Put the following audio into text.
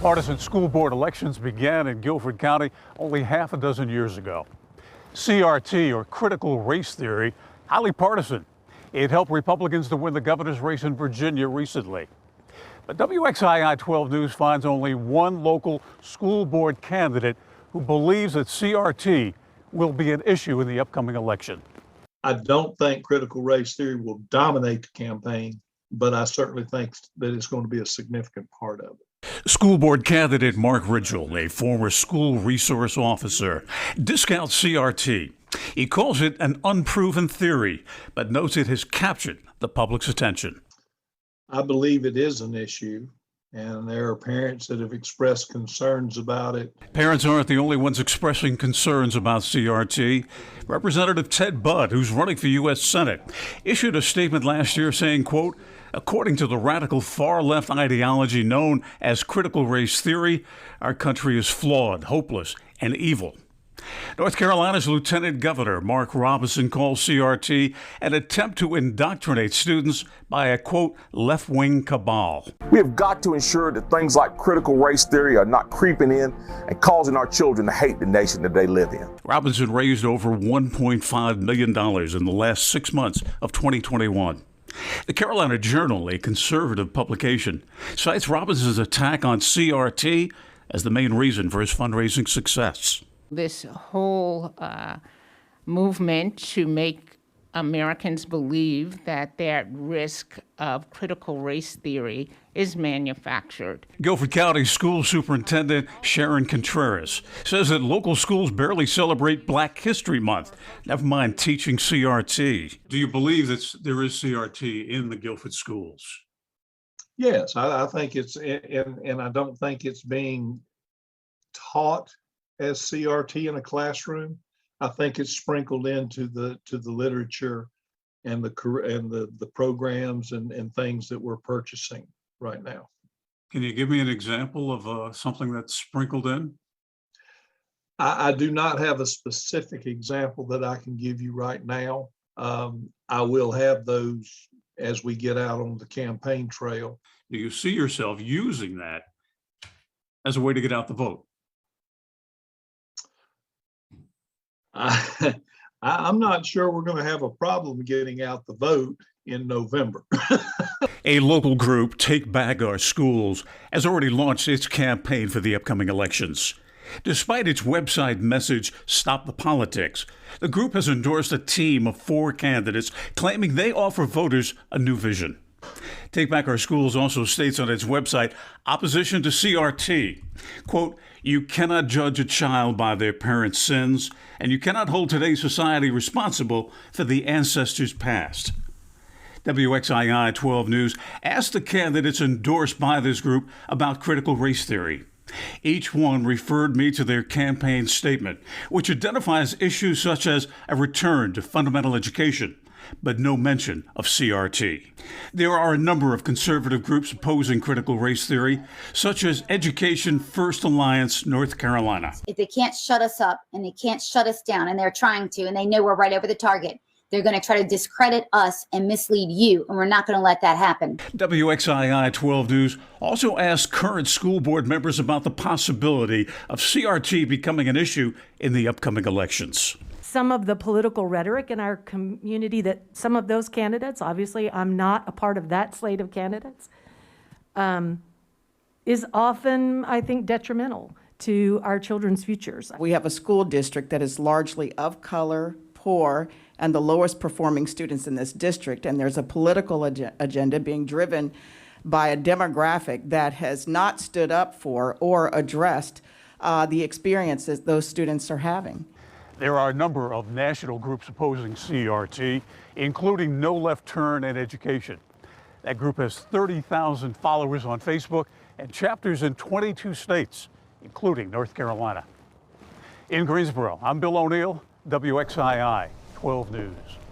Partisan school board elections began in Guilford County only half a dozen years ago. CRT, or critical race theory, highly partisan. It helped Republicans to win the governor's race in Virginia recently. But WXII 12 News finds only one local school board candidate who believes that CRT will be an issue in the upcoming election. I don't think critical race theory will dominate the campaign, but I certainly think that it's going to be a significant part of it. School board candidate Mark Ridgel, a former school resource officer, discounts CRT. He calls it an unproven theory, but notes it has captured the public's attention. I believe it is an issue, and there are parents that have expressed concerns about it. Parents aren't the only ones expressing concerns about CRT. Representative Ted Budd, who's running for U.S. Senate, issued a statement last year saying, quote, "According to the radical far-left ideology known as critical race theory, our country is flawed, hopeless, and evil." North Carolina's Lieutenant Governor Mark Robinson calls CRT an attempt to indoctrinate students by a, quote, left-wing cabal. We have got to ensure that things like critical race theory are not creeping in and causing our children to hate the nation that they live in. Robinson raised over $1.5 million in the last 6 months of 2021. The Carolina Journal, a conservative publication, cites Robinson's attack on CRT as the main reason for his fundraising success. This whole movement to make Americans believe that they're at risk of critical race theory is manufactured. Guilford County School Superintendent Sharon Contreras says that local schools barely celebrate Black History Month, never mind teaching CRT. Do you believe that there is CRT in the Guilford schools? Yes, I think it's, and I don't think it's being taught as CRT in a classroom. I think it's sprinkled into the literature and the programs and things that we're purchasing right now. Can you give me an example of something that's sprinkled in? I do not have a specific example that I can give you right now. I will have those as we get out on the campaign trail. Do you see yourself using that as a way to get out the vote? I'm not sure we're going to have a problem getting out the vote in November. A local group, Take Back Our Schools, has already launched its campaign for the upcoming elections. Despite its website message, Stop the Politics, the group has endorsed a team of 4 candidates claiming they offer voters a new vision. Take Back Our Schools also states on its website opposition to CRT. Quote, "You cannot judge a child by their parents' sins, and you cannot hold today's society responsible for the ancestors' past." WXII 12 News asked the candidates endorsed by this group about critical race theory. Each one referred me to their campaign statement, which identifies issues such as a return to fundamental education, but no mention of CRT. There are a number of conservative groups opposing critical race theory, such as Education First Alliance North Carolina. If they can't shut us up and they can't shut us down, and they're trying to, and they know we're right over the target, they're going to try to discredit us and mislead you, and we're not going to let that happen. WXII 12 News also asked current school board members about the possibility of CRT becoming an issue in the upcoming elections. Some of the political rhetoric in our community that some of those candidates, obviously I'm not a part of that slate of candidates, is often, I think, detrimental to our children's futures. We have a school district that is largely of color, poor, and the lowest performing students in this district, and there's a political agenda being driven by a demographic that has not stood up for or addressed the experiences those students are having. There are a number of national groups opposing CRT, including No Left Turn and Education. That group has 30,000 followers on Facebook and chapters in 22 states, including North Carolina. In Greensboro, I'm Bill O'Neill, WXII 12 News.